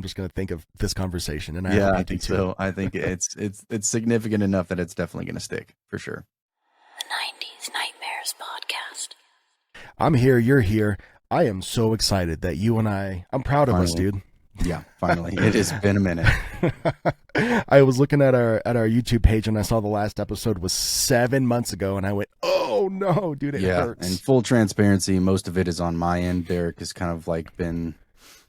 just going to think of this conversation. And I think so. I think it's significant enough that it's definitely going to stick for sure. The 90s Nightmares Podcast. I'm here. You're here. I am so excited that you and I'm proud of us, dude. Yeah, finally. It has been a minute. I was looking at our YouTube page and I saw the last episode was 7 months ago and I went, oh no, dude, it hurts. And full transparency, most of it is on my end. Derek has kind of like been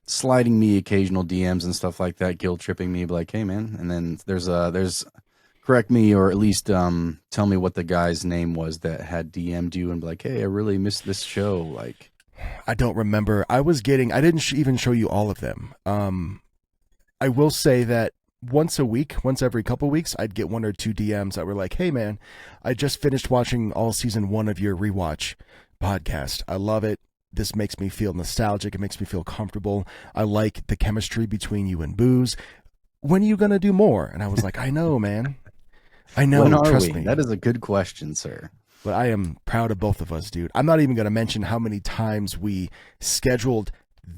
sliding me occasional DMs and stuff like that, guilt tripping me, like, hey man. And then there's correct me, or at least tell me what the guy's name was that had DM'd you and be like, hey, I really missed this show. Like, I don't remember. I didn't even show you all of them. I will say that once every couple weeks, I'd get 1 or 2 DMs that were like, hey man, I just finished watching all season 1 of your rewatch podcast. I love it. This makes me feel nostalgic. It makes me feel comfortable. I like the chemistry between you and Booze. When are you going to do more? And I was like, I know, man. I know. Trust me. That is a good question, sir. But I am proud of both of us, dude. I'm not even going to mention how many times we scheduled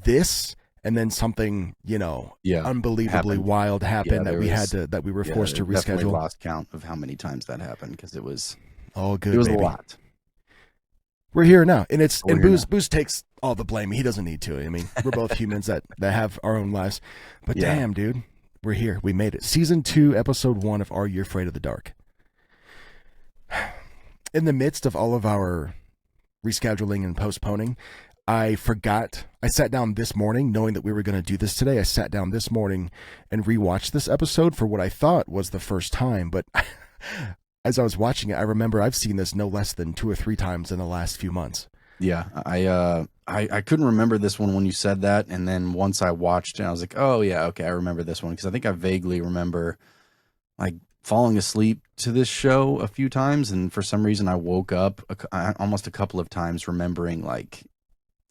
this and then something, unbelievably wild happened that we were forced to reschedule. Definitely lost count of how many times that happened because it was all good. It was baby. A lot. We're here now, and Booze takes all the blame. He doesn't need to. I mean, we're both humans that have our own lives. But damn, dude, we're here. We made it. Season 2, episode 1 of Are You Afraid of the Dark? In the midst of all of our rescheduling and postponing, I forgot. I sat down this morning knowing that we were going to do this today. I sat down this morning and rewatched this episode for what I thought was the first time. But as I was watching it, I remember I've seen this no less than 2 or 3 times in the last few months. Yeah, I couldn't remember this one when you said that. And then once I watched it, I was like, oh, yeah, okay, I remember this one. Because I think I vaguely remember like falling asleep to this show a few times, and for some reason I woke up almost a couple of times remembering, like,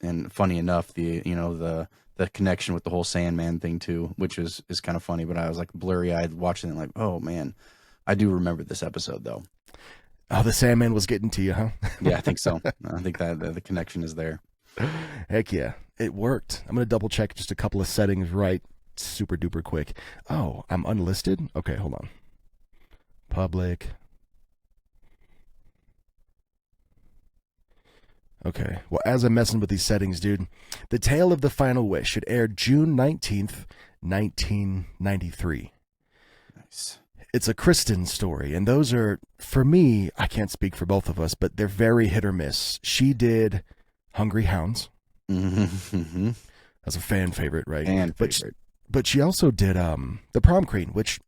and funny enough, the connection with the whole Sandman thing too, which is kind of funny. But I was like blurry eyed watching it, like, oh man, I do remember this episode though. Oh, the Sandman was getting to you, huh? Yeah, I think so. I think that the connection is there. Heck yeah, it worked. I'm gonna double check just a couple of settings right super duper quick. Oh, I'm unlisted. Okay, hold on. Public. Okay, well, as I'm messing with these settings, dude, The Tale of the Final Wish should air June 19th, 1993. Nice. It's a Kristen story, and those are, for me, I can't speak for both of us, but they're very hit or miss. She did Hungry Hounds. Mm-hmm. That's a fan favorite, right? Favorite. But she also did The Prom Queen, which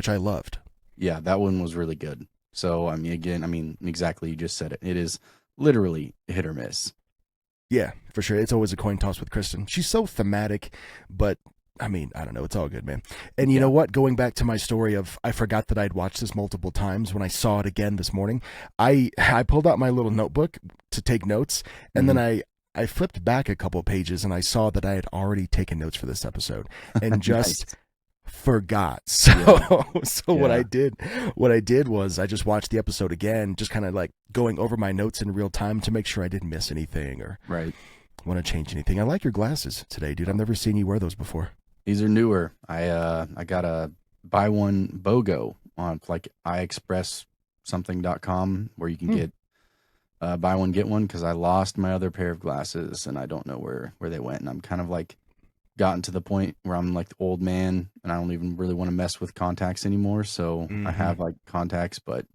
I loved. Yeah, that one was really good. So, exactly, you just said it. It is literally hit or miss. Yeah, for sure. It's always a coin toss with Kristen. She's so thematic, but, I don't know. It's all good, man. And you know what? Going back to my story of I forgot that I'd watched this multiple times. When I saw it again this morning, I pulled out my little notebook to take notes, and then I flipped back a couple pages, and I saw that I had already taken notes for this episode. And just... Nice. Forgot. So what I did was I just watched the episode again, just kind of like going over my notes in real time to make sure I didn't miss anything or want to change anything. I like your glasses today, dude. I've never seen you wear those before. These are newer. I got a buy one BOGO on like iExpress.com where you can get buy one get one, because I lost my other pair of glasses and I don't know where they went, and I'm kind of like gotten to the point where I'm like the old man and I don't even really want to mess with contacts anymore. So I have like contacts, but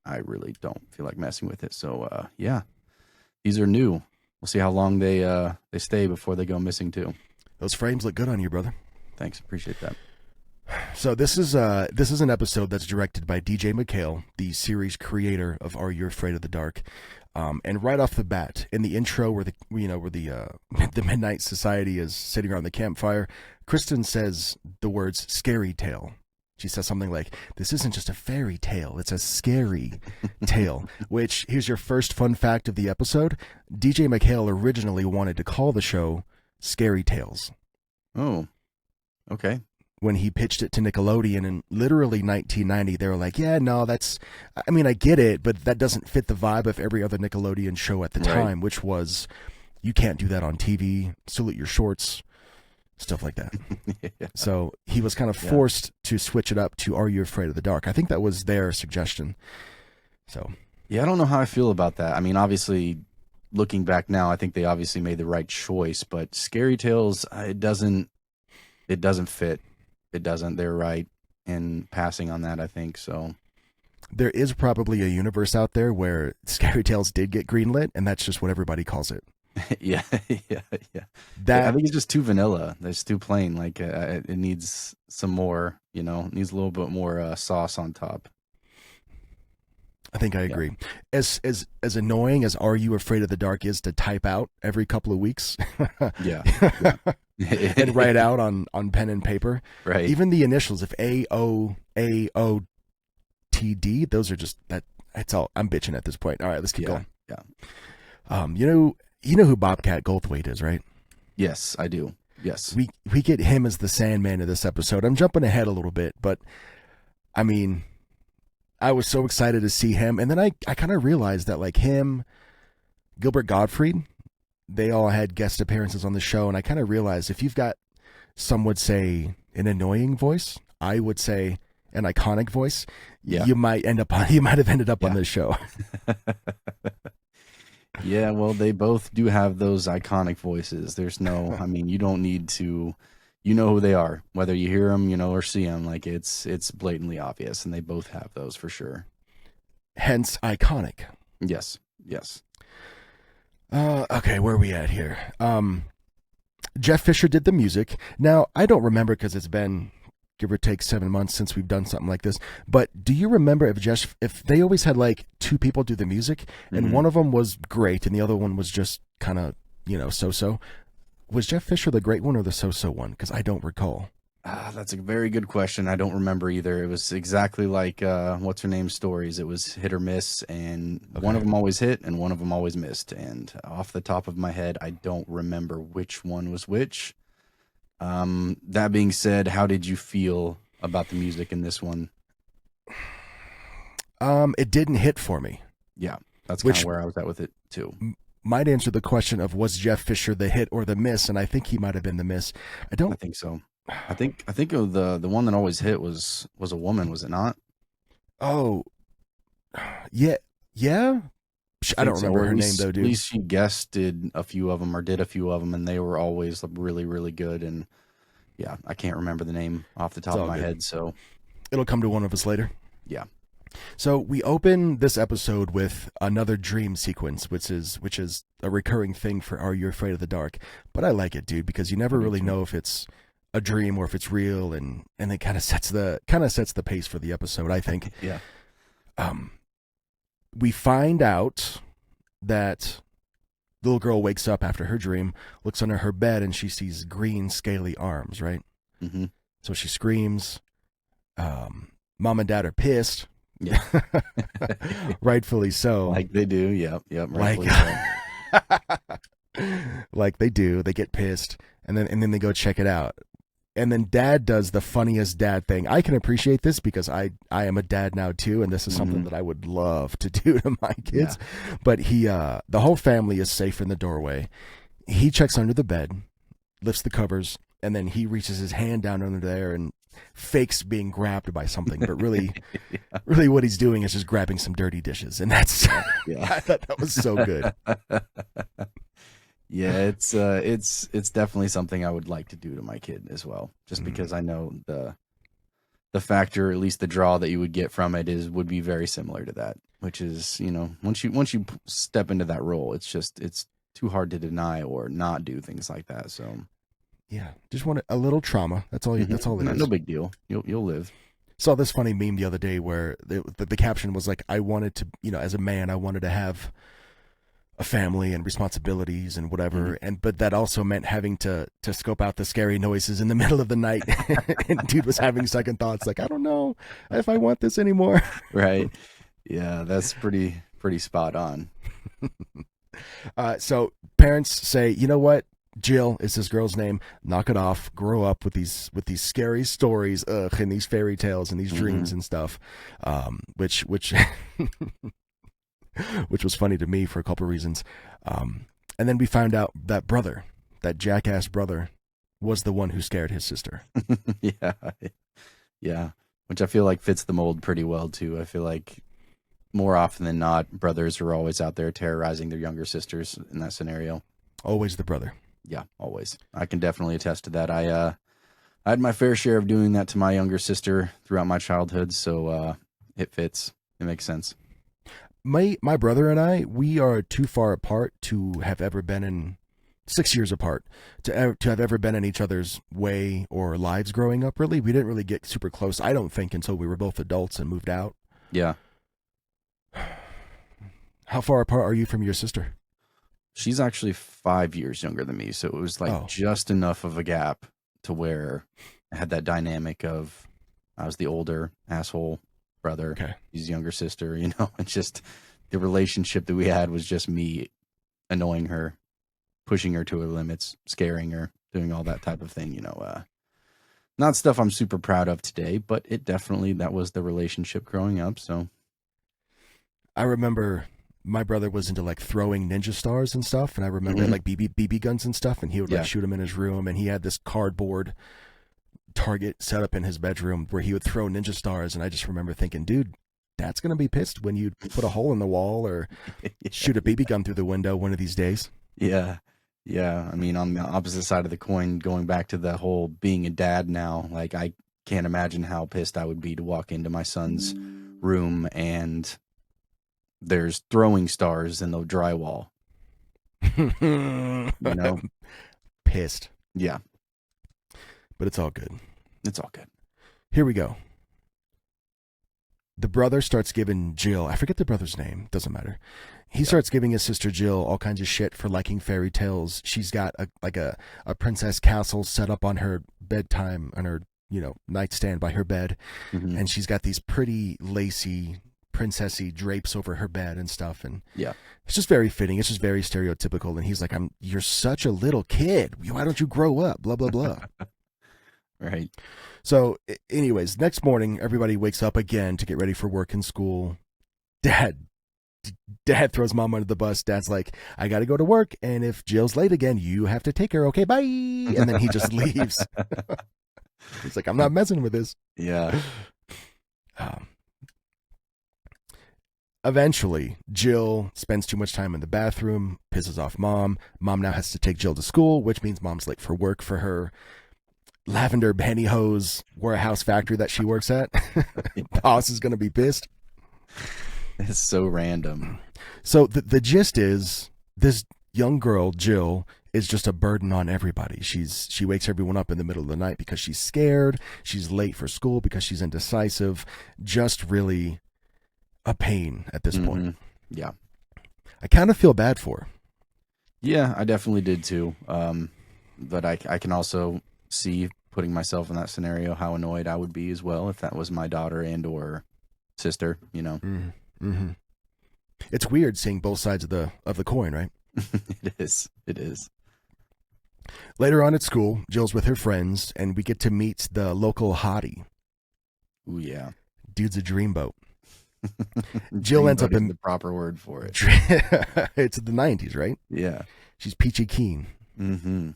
I really don't feel like messing with it. So these are new. We'll see how long they stay before they go missing too. Those frames look good on you, brother. Thanks, appreciate that. So this is an episode that's directed by DJ McHale, the series creator of Are You Afraid of the Dark? And right off the bat, in the intro where the Midnight Society is sitting around the campfire, Kristen says the words "scary tale." She says something like, "This isn't just a fairy tale; it's a scary tale." Which, here's your first fun fact of the episode: DJ McHale originally wanted to call the show "Scary Tales." Oh, okay. When he pitched it to Nickelodeon in literally 1990, they were like, yeah, no, I get it, but that doesn't fit the vibe of every other Nickelodeon show at the time, which was, you can't do that on TV, salute your shorts, stuff like that. Yeah. So he was kind of forced to switch it up to Are You Afraid of the Dark? I think that was their suggestion. So yeah, I don't know how I feel about that. I mean, obviously, looking back now, I think they obviously made the right choice. But Scary Tales, it doesn't fit. It doesn't. They're right in passing on that, I think. So there is probably a universe out there where Scary Tales did get greenlit, and that's just what everybody calls it. yeah. That I think it's just too vanilla. It's too plain. Like it needs some more. You know, it needs a little bit more sauce on top. I think I agree. As annoying as Are You Afraid of the Dark is to type out every couple of weeks, yeah. and write out on pen and paper. Right. Even the initials, if AOTD, those are just that. It's all. I'm bitching at this point. All right, let's keep going. Yeah. You know who Bobcat Goldthwait is, right? Yes, I do. Yes. We get him as the Sandman in this episode. I'm jumping ahead a little bit, but I mean, I was so excited to see him, and then I kind of realized that like him, Gilbert Gottfried, they all had guest appearances on the show, and I kind of realized if you've got, some would say, an annoying voice, I would say an iconic voice, you might have ended up on this show. Yeah, well, they both do have those iconic voices. There's no, I mean, you don't need to, you know who they are, whether you hear them, or see them. Like it's blatantly obvious, and they both have those for sure. Hence, iconic. Yes. Okay, where are we at here? Jeff Fisher did the music. Now, I don't remember because it's been give or take 7 months since we've done something like this. But do you remember if they always had like two people do the music, and one of them was great and the other one was just kind of so-so? Was Jeff Fisher the great one or the so-so one? Because I don't recall. That's a very good question. I don't remember either. It was exactly like what's her name stories. It was hit or miss, and one of them always hit and one of them always missed. And off the top of my head, I don't remember which one was which. That being said, how did you feel about the music in this one? It didn't hit for me. Yeah, that's kind of where I was at with it too. Might answer the question of was Jeff Fisher the hit or the miss, and I think he might have been the miss. I think so. I think the one that always hit was a woman, was it not? Oh, yeah. I don't remember her name though, dude. At least she guested a few of them or did a few of them, and they were always really, really good. And yeah, I can't remember the name off the top of my head, so it'll come to one of us later. Yeah. So we open this episode with another dream sequence, which is a recurring thing for Are You Afraid of the Dark? But I like it, dude, because you never really know if it's a dream or if it's real, and it kind of sets the pace for the episode, I think. Yeah. We find out that the little girl wakes up after her dream, looks under her bed, and she sees green, scaly arms, right? Mm-hmm. So she screams. Mom and Dad are pissed. Yeah. Rightfully so. Like they do. Yep. Rightfully so. Like they do. They get pissed, and then they go check it out. And then Dad does the funniest dad thing. I can appreciate this because I am a dad now too, and this is something that I would love to do to my kids. Yeah. But the whole family is safe in the doorway. He checks under the bed, lifts the covers, and then he reaches his hand down under there and fakes being grabbed by something. But really, really what he's doing is just grabbing some dirty dishes. And that's, I thought that was so good. Yeah, it's definitely something I would like to do to my kid as well, just because I know the factor, at least the draw that you would get from it would be very similar to that, which is, once you step into that role, it's too hard to deny or not do things like that. So yeah, just want a little trauma. That's all. That's all it is. No big deal. You'll live. Saw this funny meme the other day where the caption was like, I wanted to, as a man, I wanted to have a family and responsibilities and whatever, but that also meant having to scope out the scary noises in the middle of the night. And dude was having second thoughts, like, I don't know if I want this anymore. Right. Yeah, that's pretty spot on. So parents say, you know what, Jill is this girl's name, knock it off, grow up with these scary stories, and these fairy tales and these dreams and stuff, which which was funny to me for a couple of reasons. And then we found out that jackass brother was the one who scared his sister. Yeah. Yeah. Which I feel like fits the mold pretty well, too. I feel like more often than not, brothers are always out there terrorizing their younger sisters in that scenario. Always the brother. Yeah, always. I can definitely attest to that. I had my fair share of doing that to my younger sister throughout my childhood, so it fits. It makes sense. My brother and I, we are too far apart to have ever been in 6 years apart to have ever been in each other's way or lives growing up. Really, we didn't really get super close. I don't think until we were both adults and moved out. Yeah. How far apart are you from your sister? She's actually 5 years younger than me, so it was like just enough of a gap to where I had that dynamic of I was the older asshole brother, Okay. his younger sister, and just the relationship that we had was just me annoying her, pushing her to her limits, scaring her, doing all that type of thing, not stuff I'm super proud of today, but that was the relationship growing up. So I remember my brother was into like throwing ninja stars and stuff, and I remember like BB guns and stuff, and he would like shoot them in his room, and he had this cardboard target set up in his bedroom where he would throw ninja stars, and I just remember thinking, dude, Dad's gonna be pissed when you put a hole in the wall or shoot a BB gun through the window one of these days. Yeah. I mean, on the opposite side of the coin, going back to the whole being a dad now, like I can't imagine how pissed I would be to walk into my son's room and there's throwing stars in the drywall. Pissed. Yeah. But it's all good. It's all good. Here we go. The brother starts giving Jill, I forget the brother's name, doesn't matter. He starts giving his sister Jill all kinds of shit for liking fairy tales. She's got a princess castle set up on her bedtime, on her, nightstand by her bed. Mm-hmm. And she's got these pretty lacy, princessy drapes over her bed and stuff. And it's just very fitting. It's just very stereotypical. And he's like, you're such a little kid. Why don't you grow up? Blah, blah, blah. Right. So anyways, next morning, everybody wakes up again to get ready for work and school. Dad throws Mom under the bus. Dad's like, I got to go to work. And if Jill's late again, you have to take her. Okay, bye. And then he just leaves. He's like, I'm not messing with this. Yeah. Eventually, Jill spends too much time in the bathroom, pisses off Mom. Mom now has to take Jill to school, which means Mom's late for work for her lavender pantyhose warehouse factory that she works at. Boss is going to be pissed. It's so random. So the gist is this young girl, Jill, is just a burden on everybody. She wakes everyone up in the middle of the night because she's scared. She's late for school because she's indecisive. Just really a pain at this point. Yeah. I kind of feel bad for her. Yeah, I definitely did too. But I can also see, putting myself in that scenario, how annoyed I would be as well if that was my daughter and or sister, Mm-hmm. It's weird seeing both sides of the coin, right? It is. Later on at school, Jill's with her friends, and we get to meet the local hottie. Ooh, yeah. Dude's a dreamboat. Jill ends up in the proper word for it. It's the 90s, right? Yeah. She's peachy keen. Mm-hmm.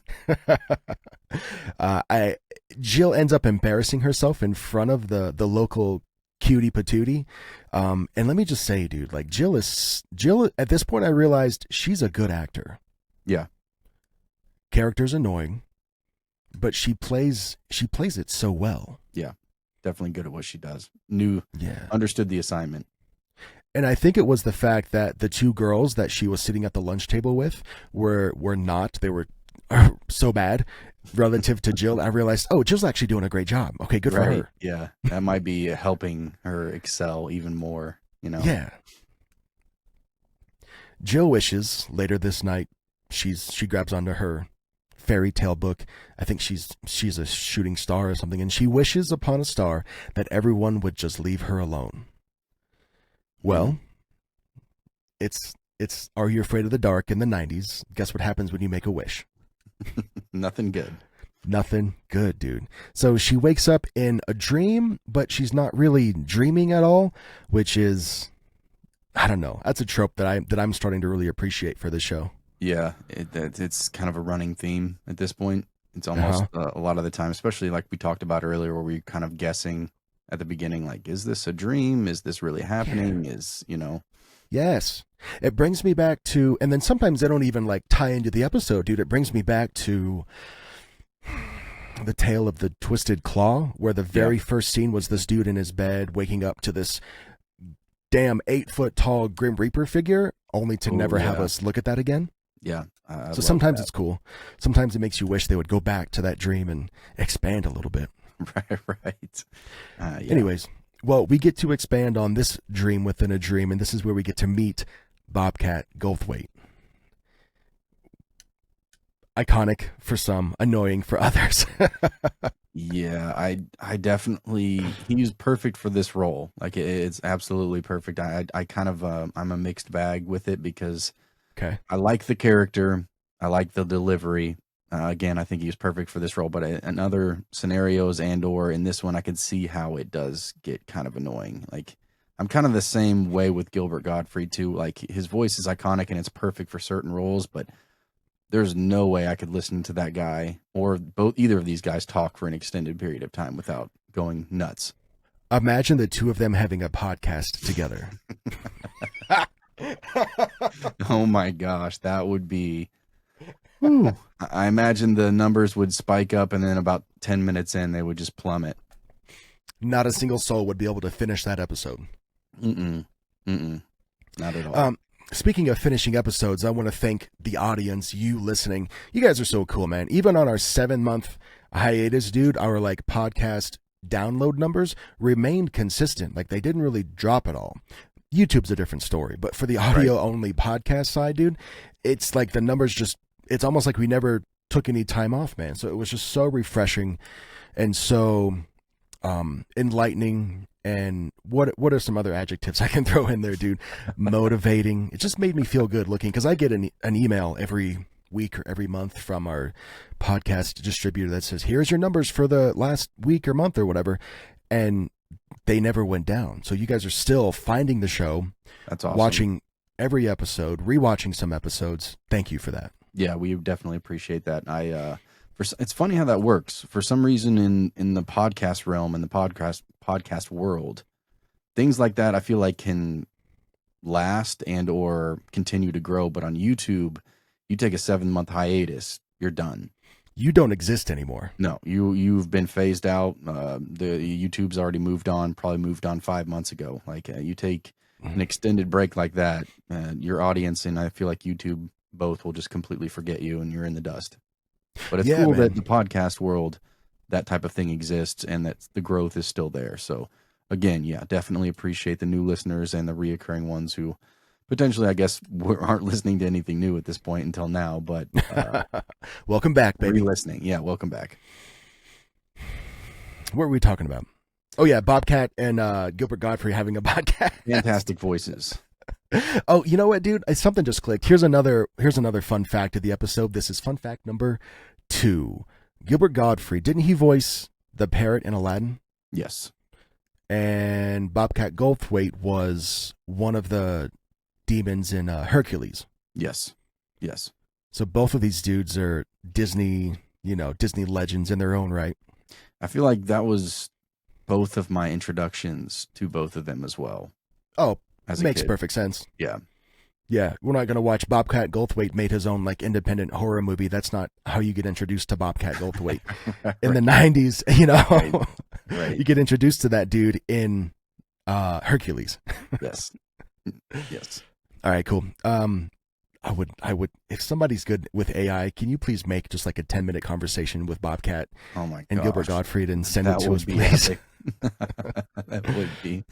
Jill ends up embarrassing herself in front of the local cutie patootie. And let me just say, dude, like Jill at this point I realized she's a good actor. Yeah. Character's annoying, but she plays it so well. Yeah. Definitely good at what she does. Understood the assignment. And I think it was the fact that the two girls that she was sitting at the lunch table with were so bad relative to Jill. I realized, Jill's actually doing a great job. Okay, good for her. Yeah, that might be helping her excel even more, Yeah. Jill wishes later this night she grabs onto her fairy tale book. I think she's a shooting star or something, and she wishes upon a star that everyone would just leave her alone. Well, it's Are You Afraid of the Dark in the 90s. Guess what happens when you make a wish? Nothing good. Nothing good, dude. So she wakes up in a dream, but she's not really dreaming at all, which is, I don't know. That's a trope that I'm starting to really appreciate for the show. Yeah, it's kind of a running theme at this point. It's almost a lot of the time, especially like we talked about earlier, where we're kind of guessing at the beginning, like, is this a dream? Is this really happening? Is, Yes. It brings me back to, and then sometimes they don't even like tie into the episode, dude. It brings me back to the tale of the Twisted Claw, where the very first scene was this dude in his bed waking up to this damn 8-foot tall Grim Reaper figure, only to never have us look at that again. Yeah. So sometimes it's cool. Sometimes it makes you wish they would go back to that dream and expand a little bit. Right. Anyways, well, we get to expand on this dream within a dream, and this is where we get to meet Bobcat Goldthwait. Iconic for some, annoying for others. Yeah, I definitely, he's perfect for this role. Like it's absolutely perfect. I kind of I'm a mixed bag with it because I like the character, I like the delivery. Again, I think he's perfect for this role, but in other scenarios or in this one, I can see how it does get kind of annoying. Like I'm kind of the same way with Gilbert Gottfried too. Like his voice is iconic and it's perfect for certain roles, but there's no way I could listen to that guy or either of these guys talk for an extended period of time without going nuts. Imagine the two of them having a podcast together. Oh my gosh, that would be... Whew. I imagine the numbers would spike up and then about 10 minutes in, they would just plummet. Not a single soul would be able to finish that episode. Not at all. Speaking of finishing episodes, I want to thank the audience, you listening. You guys are so cool, man. Even on our 7-month hiatus, dude, our like podcast download numbers remained consistent. Like they didn't really drop at all. YouTube's a different story, but for the audio only podcast side, dude, it's like the numbers just, it's almost like we never took any time off, man. So it was just so refreshing and so enlightening. And what are some other adjectives I can throw in there, dude? Motivating. It just made me feel good looking, because I get an email every week or every month from our podcast distributor that says, here's your numbers for the last week or month or whatever. And they never went down. So you guys are still finding the show. That's awesome. Watching every episode, rewatching some episodes. Thank you for that. Yeah, we definitely appreciate that. It's funny how that works. For some reason in the podcast realm and the podcast world, things like that I feel like can last and or continue to grow. But on YouTube, you take a 7-month hiatus, you're done. You don't exist anymore. No, you've been phased out. The YouTube's already moved on, probably moved on 5 months ago. Like you take an extended break like that, your audience and I feel like YouTube both will just completely forget you and you're in the dust. But it's cool that the podcast world, that type of thing exists and that the growth is still there. So again, yeah, definitely appreciate the new listeners and the reoccurring ones who potentially, I guess, aren't listening to anything new at this point until now. But welcome back, baby. Listening. Yeah, welcome back. What were we talking about? Oh, yeah, Bobcat and Gilbert Gottfried having a podcast. Fantastic voices. Oh, you know what, dude? Something just clicked. Here's another fun fact of the episode. This is fun fact number 2. Gilbert Gottfried, didn't he voice the parrot in Aladdin? Yes. And Bobcat Goldthwait was one of the demons in Hercules. Yes. Yes. So both of these dudes are Disney legends in their own right. I feel like that was both of my introductions to both of them as well. Oh, makes perfect sense. Yeah. Yeah, we're not going to watch Bobcat Goldthwait made his own like independent horror movie. That's not how you get introduced to Bobcat Goldthwait. In the 90s, you get introduced to that dude in Hercules. Yes. Yes. All right, cool. I would, if somebody's good with AI, can you please make just like a 10-minute conversation with Bobcat and Gilbert Gottfried and send it to us, please? That would be.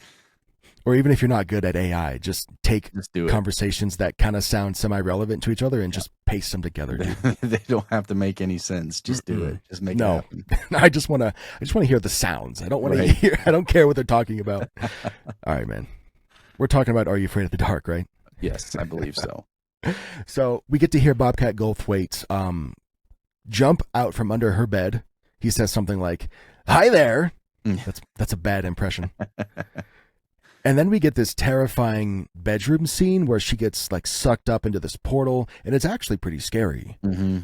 Or even if you're not good at AI, just take conversations that kind of sound semi-relevant to each other and just paste them together. They don't have to make any sense. Just do it. Just make it happen. I just want to hear the sounds. I don't want to hear. I don't care what they're talking about. All right, man. We're talking about Are You Afraid of the Dark, right? Yes, I believe so. So we get to hear Bobcat Goldthwait jump out from under her bed. He says something like, "Hi there." That's a bad impression. And then we get this terrifying bedroom scene where she gets like sucked up into this portal, and it's actually pretty scary. Mm-hmm.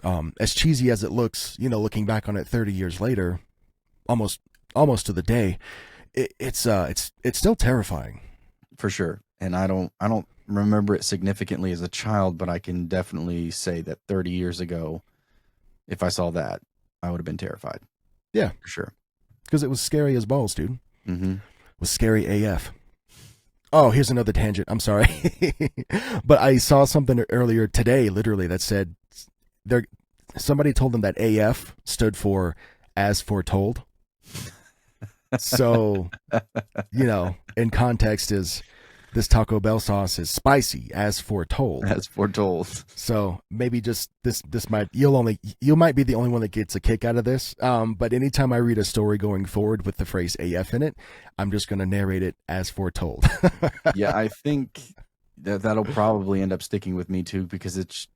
As cheesy as it looks, looking back on it 30 years later, almost to the day, it's still terrifying. For sure. And I don't remember it significantly as a child, but I can definitely say that 30 years ago, if I saw that, I would have been terrified. Yeah, for sure. Because it was scary as balls, dude. Mm-hmm. It was scary AF. Oh, here's another tangent. I'm sorry. But I saw something earlier today, literally, that said somebody told them that AF stood for as foretold. So, in context is this Taco Bell sauce is spicy as foretold. As foretold. So maybe just this might you might be the only one that gets a kick out of this. But anytime I read a story going forward with the phrase AF in it, I'm just going to narrate it as foretold. Yeah, I think that'll probably end up sticking with me too, because it's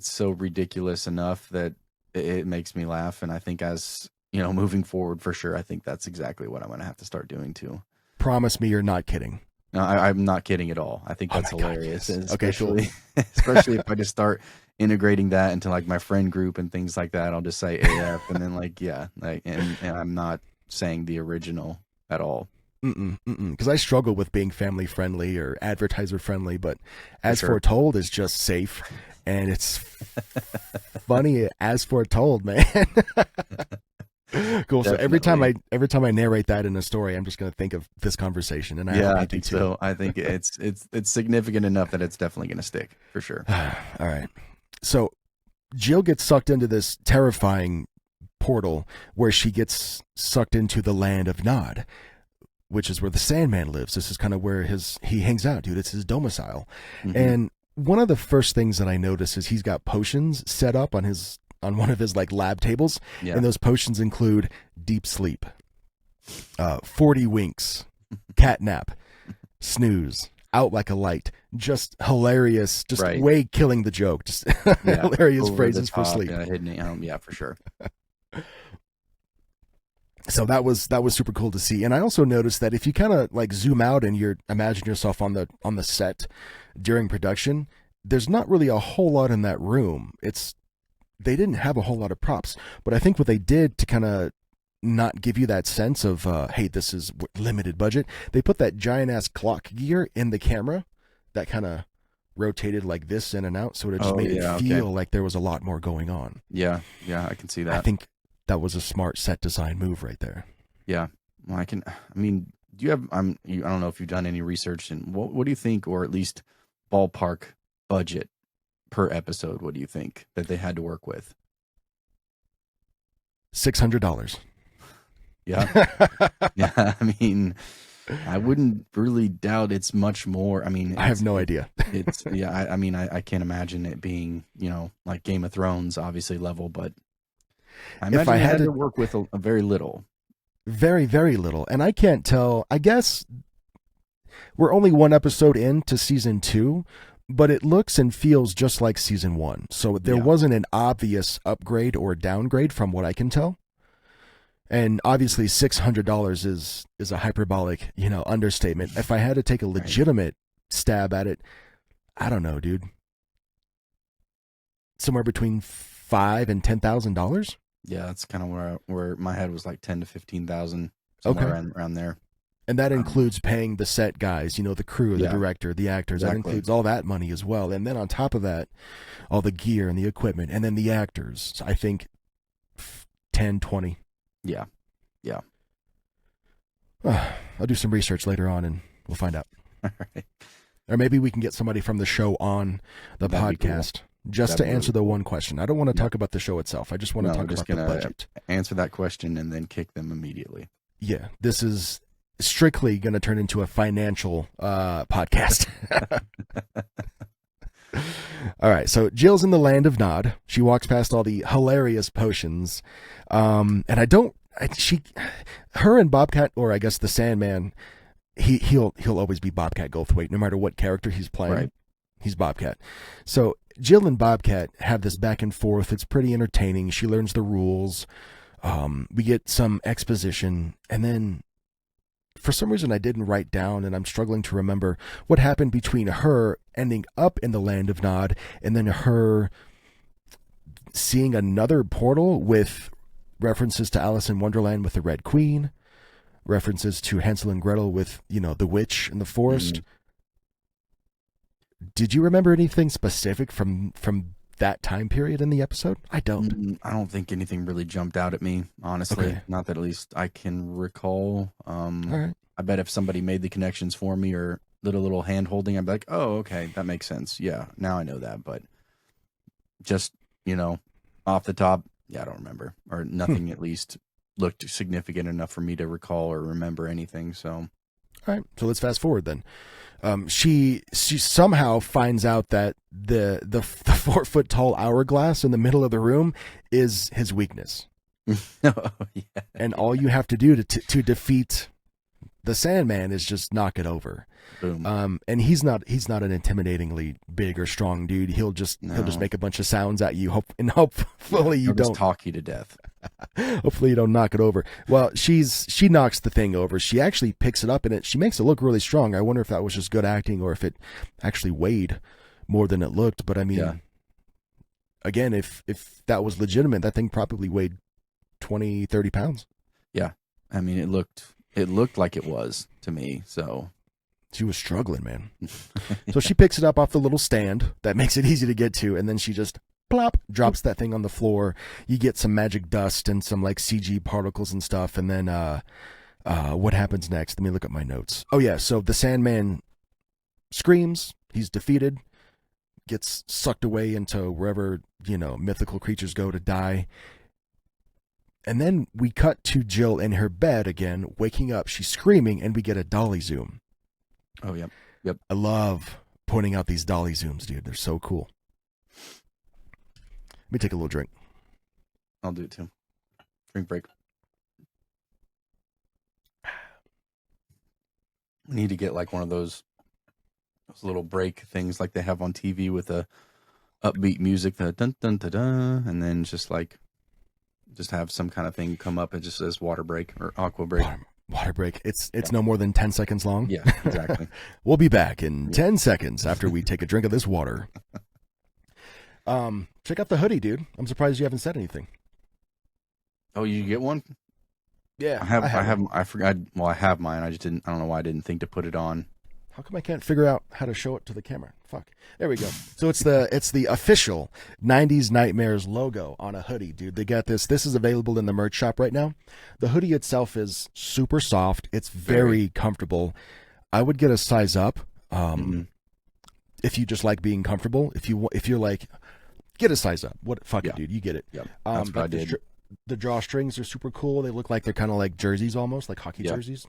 so ridiculous enough that it makes me laugh. And I think as moving forward, for sure, I think that's exactly what I'm going to have to start doing too. Promise me you're not kidding. No, I'm not kidding at all. I think that's God, hilarious. yes. Okay, cool. Especially if I just start integrating that into like my friend group and things like that. I'll just say AF and then and I'm not saying the original at all. Because I struggle with being family friendly or advertiser friendly, but as sure. foretold is just safe, and it's funny as foretold, man. Cool. So every time I narrate that in a story, I'm just going to think of this conversation, and I think so. I think it's significant enough that it's definitely going to stick for sure. All right. So Jill gets sucked into this terrifying portal where she gets sucked into the land of Nod, which is where the Sandman lives. This is kind of where he hangs out, dude. It's his domicile. Mm-hmm. And one of the first things that I notice is he's got potions set up on one of his like lab tables. Yeah. And those potions include deep sleep, 40 winks, cat nap, snooze, out like a light, just hilarious, just way killing the joke, just hilarious phrases for sleep. Yeah, for sure. So that was super cool to see. And I also noticed that if you kind of like zoom out and imagine yourself on the set during production, there's not really a whole lot in that room. They didn't have a whole lot of props, but I think what they did to kind of not give you that sense of, hey, this is limited budget, they put that giant ass clock gear in the camera that kind of rotated like this in and out. So it just made it feel like there was a lot more going on. Yeah. I can see that. I think that was a smart set design move right there. Yeah. Well, do you have, I don't know if you've done any research, and what do you think, or at least ballpark budget per episode, what do you think that they had to work with? $600. Yeah. Yeah. I wouldn't really doubt it's much more. I have no idea. I can't imagine it being, like Game of Thrones, obviously level, but I imagine I had to work with a very little. Very, very little. And I can't tell, I guess we're only one episode into season 2, but it looks and feels just like season 1. So there wasn't an obvious upgrade or downgrade from what I can tell. And obviously $600 is a hyperbolic, understatement. If I had to take a legitimate stab at it, I don't know, dude. Somewhere between $5,000 and $10,000. Yeah, that's kind of where my head was, like 10 to 15,000, somewhere around there. And that includes paying the set guys, the crew, the director, the actors. Exactly. That includes all that money as well. And then on top of that, all the gear and the equipment, and then the actors. So I think 10, 20. Yeah. I'll do some research later on and we'll find out. All right. Or maybe we can get somebody from the show on the podcast just to answer the one question. I don't want to talk about the show itself. I just want to talk about the budget. Answer that question and then kick them immediately. Yeah, this is strictly going to turn into a financial podcast. All right, so Jill's in the land of Nod. She walks past all the hilarious potions, and her and Bobcat, or I guess the Sandman, he'll always be Bobcat Goldthwait, no matter what character he's playing. Right. He's Bobcat. So Jill and Bobcat have this back and forth. It's pretty entertaining. She learns the rules. We get some exposition, and then for some reason I didn't write down, and I'm struggling to remember what happened between her ending up in the land of Nod and then her seeing another portal with references to Alice in Wonderland with the Red Queen, references to Hansel and Gretel with, the witch in the forest. Mhm. Did you remember anything specific from that time period in the episode? I don't. I don't think anything really jumped out at me, honestly. Okay. Not that at least I can recall. All right. I bet if somebody made the connections for me or did a little hand holding, I'd be like, oh, okay, that makes sense. Yeah, now I know that. But just, off the top, yeah, I don't remember. Or nothing at least looked significant enough for me to recall or remember anything. So, All right. So let's fast forward then. She somehow finds out that the 4 foot tall hourglass in the middle of the room is his weakness. oh, yeah. And all you have to do to defeat the Sandman is just knock it over. Boom. And he's not an intimidatingly big or strong dude. He'll just make a bunch of sounds at you. Hopefully you He'll just don't talk you to death. Hopefully you don't knock it over. Well, she knocks the thing over. She actually picks it up and she makes it look really strong. I wonder if that was just good acting or if it actually weighed more than it looked. But I mean, again, if that was legitimate, that thing probably weighed 20, 30 pounds. Yeah. I mean, it looked like it was to me. So she was struggling, man. So she picks it up off the little stand that makes it easy to get to, and then she just plop drops that thing on the floor. You get some magic dust and some like CG particles and stuff, and then what happens next? Let me look at my notes. Oh yeah, so the Sandman screams, he's defeated, gets sucked away into wherever, mythical creatures go to die. And then we cut to Jill in her bed again, waking up. She's screaming, and we get a dolly zoom. Oh, yep. I love pointing out these dolly zooms, dude. They're so cool. Let me take a little drink. I'll do it too. Drink break. We need to get like one of those little break things like they have on TV with a upbeat music, the dun dun dun dun, and then just have some kind of thing come up and just says water break or aqua break. Water break. It's no more than 10 seconds long. Yeah, exactly. We'll be back in 10 seconds after we take a drink of this water. Check out the hoodie, dude. I'm surprised you haven't said anything. Oh, you get one? Yeah, I have. I forgot. Well, I have mine. I don't know why I didn't think to put it on. How come I can't figure out how to show it to the camera? Fuck. There we go. So it's the official 90s Nightmares logo on a hoodie, dude. They got this. This is available in the merch shop right now. The hoodie itself is super soft. It's very comfortable. I would get a size up. If you just like being comfortable. If you're like, get a size up. Fuck it, dude. You get it. Yep. That's what I did. The drawstrings are super cool. They look like they're kind of like jerseys almost, like hockey jerseys.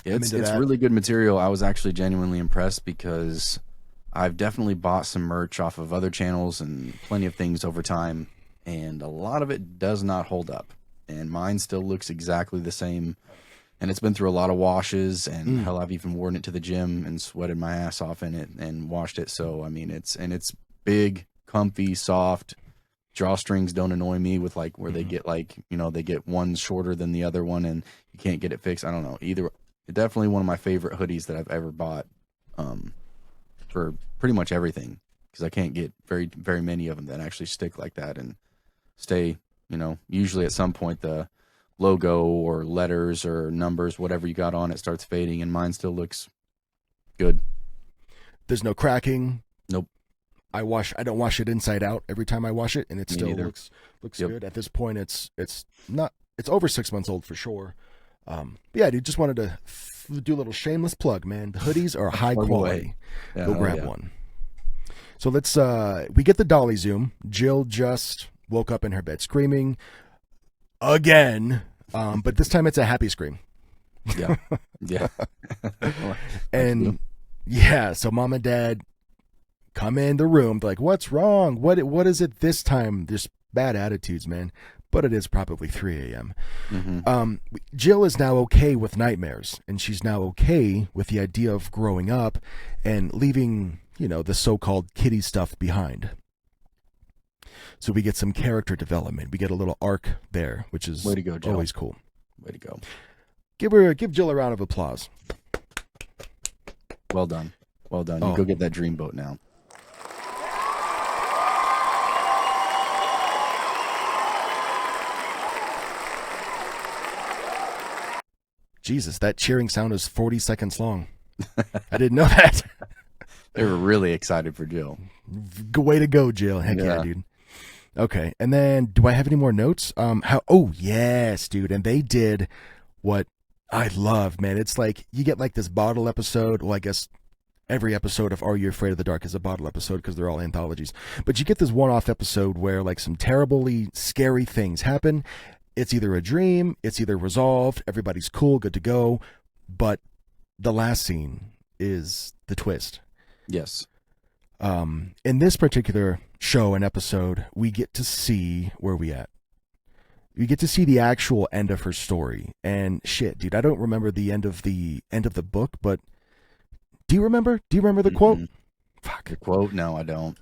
It's really good material. I was actually genuinely impressed because I've definitely bought some merch off of other channels and plenty of things over time, and a lot of it does not hold up. And mine still looks exactly the same, and it's been through a lot of washes, and hell, I've even worn it to the gym and sweated my ass off in it and washed it. So I mean, it's big, comfy, soft. Drawstrings don't annoy me with like where they get like, they get one shorter than the other one and you can't get it fixed. I don't know. Definitely one of my favorite hoodies that I've ever bought for pretty much everything, because I can't get very, very many of them that actually stick like that and stay, usually at some point the logo or letters or numbers, whatever you got on it, starts fading, and mine still looks good. There's no cracking. Nope. I don't wash it inside out every time I wash it, and it still looks good. At this point, it's over 6 months old for sure. Yeah, dude, just wanted to do a little shameless plug, man. The hoodies are high quality. Yeah, go grab one. So let's we get the dolly zoom. Jill just woke up in her bed screaming again, but this time it's a happy scream. Yeah. And yeah, so mom and dad come in the room, like, what's wrong? What is it this time? There's bad attitudes, man. But it is probably 3 a.m. Jill is now okay with nightmares, and she's now okay with the idea of growing up and leaving, the so-called kiddie stuff behind. So we get some character development. We get a little arc there, which is way to go, Jill. Always cool. Way to go. Give Jill a round of applause. Well done. Well done. You go get that dreamboat now. Jesus, that cheering sound is 40 seconds long. I didn't know that. They were really excited for Jill. Way to go, Jill. Heck yeah, dude. Okay, and then do I have any more notes? Oh, yes, dude. And they did what I love, man. It's like you get like this bottle episode. Well, I guess every episode of Are You Afraid of the Dark is a bottle episode because they're all anthologies. But you get this one-off episode where like some terribly scary things happen. It's either a dream, it's either resolved, everybody's cool, good to go, but the last scene is the twist. Yes. In this particular show and episode, we get to see where we at. We get to see the actual end of her story. And shit, dude, I don't remember the end of the book, but do you remember? Do you remember the quote? Fuck. The quote? No, I don't.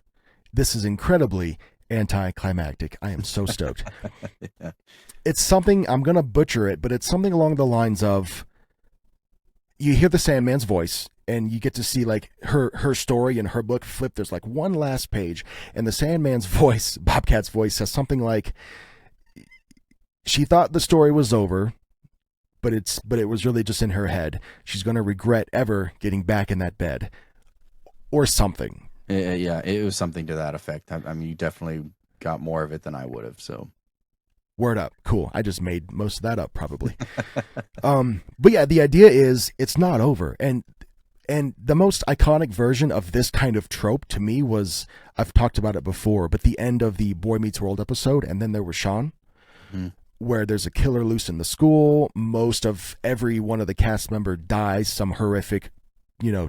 This is incredibly anticlimactic. I am so stoked. Yeah. It's something, I'm going to butcher it, but it's something along the lines of, you hear the Sandman's voice and you get to see like her story and her book flip. There's like one last page and the Sandman's voice, Bobcat's voice, says something like, she thought the story was over, but it was really just in her head. She's going to regret ever getting back in that bed or something. Yeah, it was something to that effect. I mean, you definitely got more of it than I would have, so. Word up. Cool. I just made most of that up probably. But yeah, the idea is it's not over. And the most iconic version of this kind of trope to me was, I've talked about it before, but the end of the Boy Meets World episode, and then there was Sean, where there's a killer loose in the school. Most of every one of the cast member dies some horrific,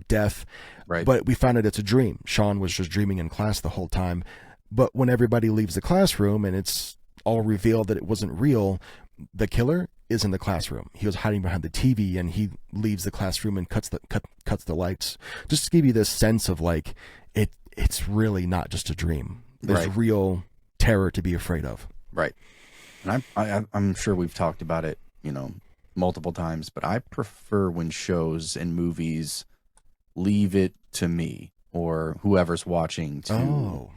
death. Right. But we found out it's a dream. Sean was just dreaming in class the whole time. But when everybody leaves the classroom and it's all revealed that it wasn't real, the killer is in the classroom. He was hiding behind the TV and he leaves the classroom and cuts the lights. Just to give you this sense of like, it's really not just a dream. There's real terror to be afraid of. Right. And I'm sure we've talked about it, multiple times, but I prefer when shows and movies leave it to me or whoever's watching to,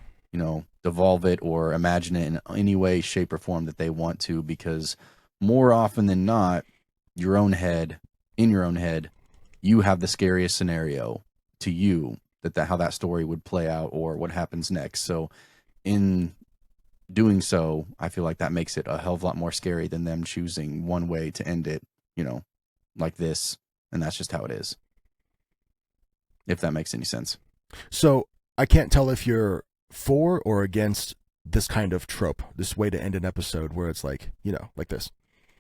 devolve it or imagine it in any way, shape, or form that they want to, because more often than not, in your own head, you have the scariest scenario to you that how that story would play out or what happens next. So in doing so, I feel like that makes it a hell of a lot more scary than them choosing one way to end it, like this, and that's just how it is. If that makes any sense. So I can't tell if you're for or against this kind of trope, this way to end an episode where it's like, like this.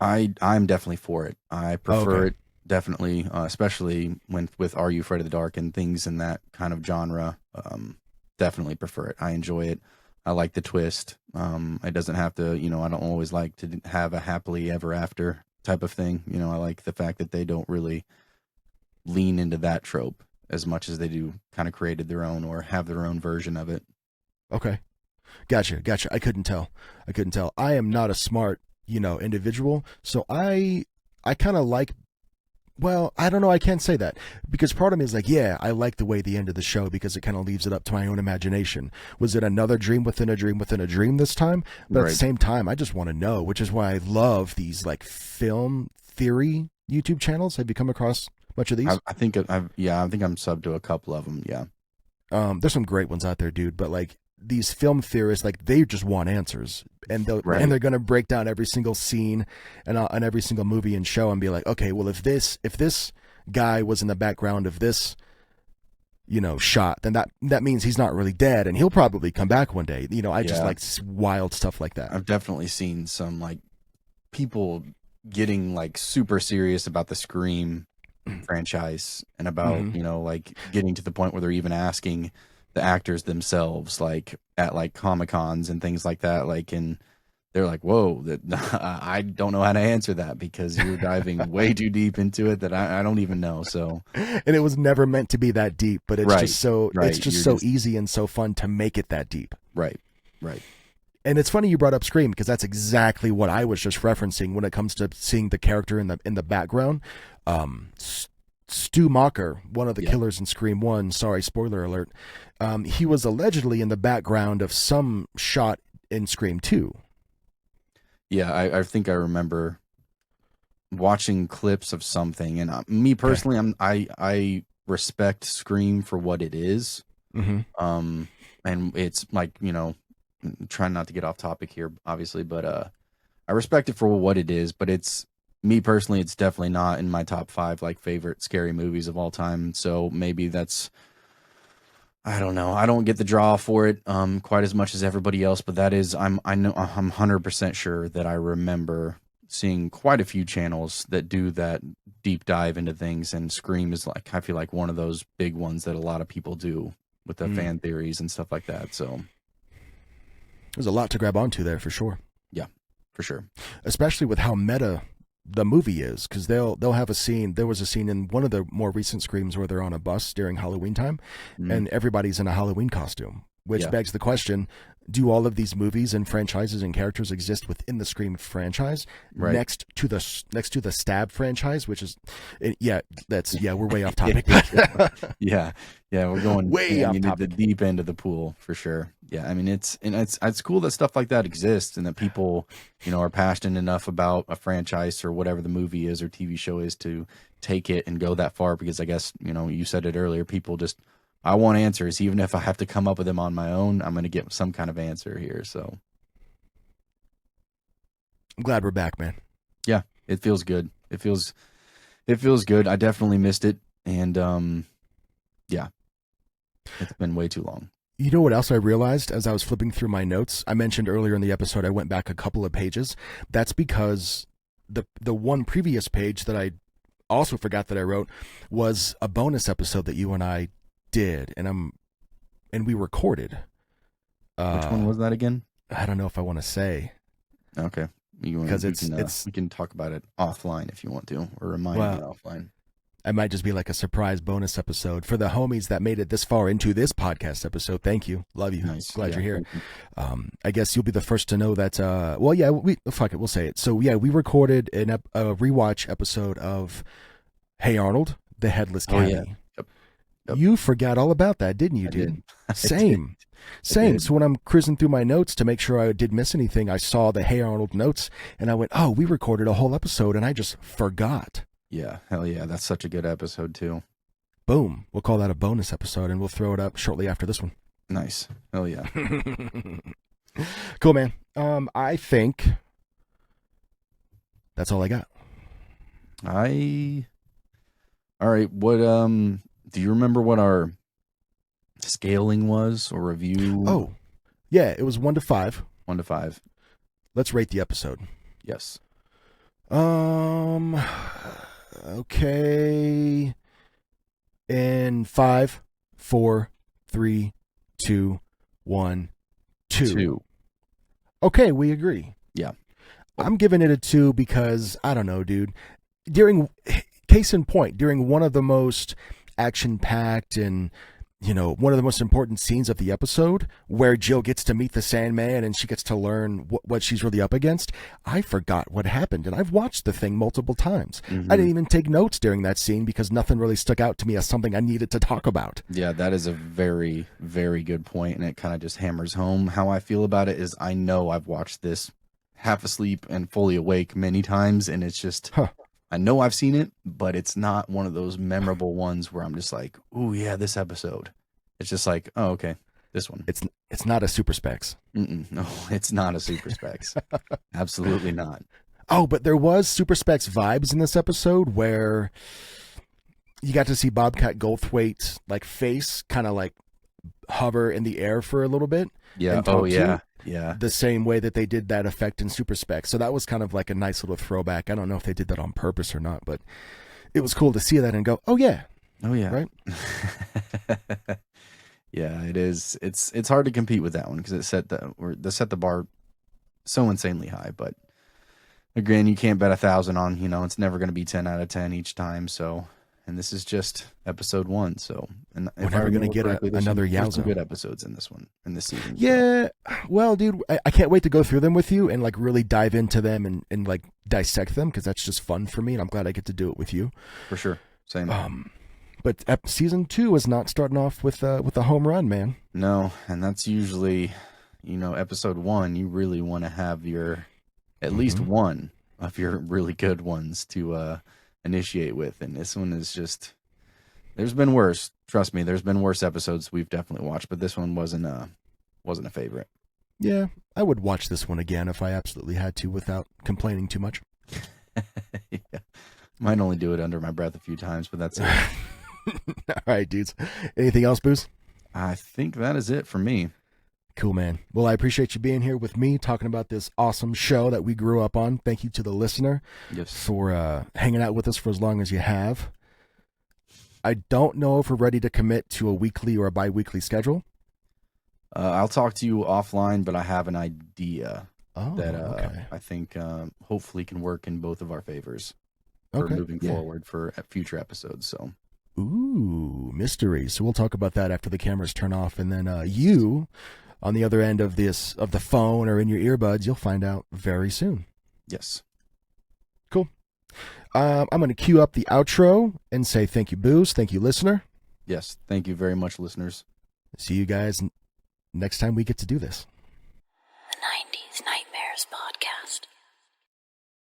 I'm definitely for it. I prefer it definitely, especially with Are You Afraid of the Dark and things in that kind of genre. Definitely prefer it. I enjoy it. I like the twist. It doesn't have to, I don't always like to have a happily ever after type of thing. I like the fact that they don't really lean into that trope as much as they do kind of created their own or have their own version of it. Okay. Gotcha. I couldn't tell. I am not a smart, individual. So I kind of like, well, I don't know. I can't say that because part of me is like, yeah, I like the way the end of the show because it kind of leaves it up to my own imagination. Was it another dream within a dream within a dream this time? But at the same time, I just want to know, which is why I love these like film theory YouTube channels. Have you come across much of these? I think I'm subbed to a couple of them. Yeah. There's some great ones out there, dude. But like these film theorists, like they just want answers, and they're gonna break down every single scene and every single movie and show and be like, okay, well if this guy was in the background of this, shot, then that means he's not really dead, and he'll probably come back one day. I just like wild stuff like that. I've definitely seen some like people getting like super serious about the Scream franchise and about like getting to the point where they're even asking the actors themselves like at like Comic-Cons and things like that, like, and they're like, whoa, I don't know how to answer that because you're diving way too deep into it that I don't even know. So, and it was never meant to be that deep, but it's just so it's just so easy and so fun to make it that deep. Right. And it's funny you brought up Scream because that's exactly what I was just referencing when it comes to seeing the character in the background. Stu Macher, one of the killers in Scream 1, sorry, spoiler alert, he was allegedly in the background of some shot in Scream 2. Yeah, I think I remember watching clips of something, and me personally, I respect Scream for what it is. Mm-hmm. And it's like, trying not to get off topic here, obviously, but I respect it for what it is. But it's me personally, it's definitely not in my top 5 like favorite scary movies of all time. So maybe that's, I don't know. I don't get the draw for it quite as much as everybody else, but that is, I'm 100% sure that I remember seeing quite a few channels that do that deep dive into things, and Scream is like, I feel like one of those big ones that a lot of people do with the fan theories and stuff like that. So there's a lot to grab onto there for sure. Yeah, for sure. Especially with how meta the movie is, because they'll have a scene. There was a scene in one of the more recent Screams where they're on a bus during Halloween time, and everybody's in a Halloween costume, which begs the question: do all of these movies and franchises and characters exist within the Scream franchise, next to the Stab franchise, which is, we're way off topic. yeah, we're going way off topic. The deep end of the pool for sure. Yeah, I mean it's cool that stuff like that exists, and that people are passionate enough about a franchise or whatever the movie is or TV show is to take it and go that far, because I guess you said it earlier, people just, I want answers. Even if I have to come up with them on my own, I'm going to get some kind of answer here. So I'm glad we're back, man. Yeah, it feels good. It feels good. I definitely missed it. And yeah, it's been way too long. You know what else I realized as I was flipping through my notes? I mentioned earlier in the episode I went back a couple of pages. That's because the one previous page that I also forgot that I wrote was a bonus episode that you and I did, and we recorded. Which one was that again? I don't know if I want to say. Okay, because we can talk about it offline if you want to, or remind me offline. I might just be like a surprise bonus episode for the homies that made it this far into this podcast episode. Thank you, love you, nice. Glad you're here. I guess you'll be the first to know that. We'll say it. So yeah, we recorded a rewatch episode of Hey Arnold, the Headless Caddy. Oh, yeah. Yep. You forgot all about that, didn't you, dude? Same. So when I'm cruising through my notes to make sure I didn't miss anything, I saw the Hey Arnold notes, and I went, oh, we recorded a whole episode, and I just forgot. Yeah, hell yeah. That's such a good episode, too. Boom. We'll call that a bonus episode, and we'll throw it up shortly after this one. Nice. Hell yeah. Cool, man. I think that's all I got. All right. What, do you remember what our scaling was or review? Oh, yeah. It was 1 to 5. 1 to 5. Let's rate the episode. Yes. Okay. In 5, 4, 3, 2, 1, 2. Okay, we agree. Yeah. I'm giving it a 2 because, I don't know, dude. Case in point, during one of the most action-packed and, one of the most important scenes of the episode, where Jill gets to meet the Sandman and she gets to learn what she's really up against, I forgot what happened, and I've watched the thing multiple times. I didn't even take notes during that scene because nothing really stuck out to me as something I needed to talk about. Yeah, that is a very, very good point, and it kind of just hammers home how I feel about it. Is I know I've watched this half asleep and fully awake many times, and it's just... I know I've seen it, but it's not one of those memorable ones where I'm just like, "Ooh, yeah, this episode." It's just like, "Oh, okay, this one." It's not a Super Specs. No, it's not a Super Specs. Absolutely not. Oh, but there was Super Specs vibes in this episode where you got to see Bobcat Goldthwait's like face kind of like hover in the air for a little bit. Yeah. Oh, yeah. Yeah. The same way that they did that effect in Super Specs. So that was kind of like a nice little throwback. I don't know if they did that on purpose or not, but it was cool to see that and go, oh yeah. Oh yeah. Right? Yeah, it is. It's hard to compete with that one because it set the bar so insanely high. But again, you can't bet 1,000 on, it's never going to be 10 out of 10 each time. So, and this is just episode 1. So, and we're never going to get another Yowza. Some good episodes in this season. Yeah. So. Well, dude, I can't wait to go through them with you and like really dive into them and like dissect them because that's just fun for me. And I'm glad I get to do it with you. For sure. Same. But season 2 is not starting off with a home run, man. No. And that's usually, episode 1, you really want to have your, at least one of your really good ones to initiate with, and this one is just. There's been worse. Trust me, there's been worse episodes we've definitely watched, but this one wasn't a favorite. Yeah, I would watch this one again if I absolutely had to without complaining too much. Yeah. Might only do it under my breath a few times, but that's it. All right, dudes. Anything else, Booze? I think that is it for me. Cool, man. Well, I appreciate you being here with me talking about this awesome show that we grew up on. Thank you to the listener for hanging out with us for as long as you have. I don't know if we're ready to commit to a weekly or a bi-weekly schedule. I'll talk to you offline, but I have an idea that okay. I think hopefully can work in both of our favors for moving forward for future episodes. So, ooh, mystery. So we'll talk about that after the cameras turn off, and then you, on the other end of the phone or in your earbuds, you'll find out very soon. Yes. Cool. I'm going to cue up the outro and say thank you, Booze. Thank you, listener. Yes. Thank you very much, listeners. See you guys next time we get to do this.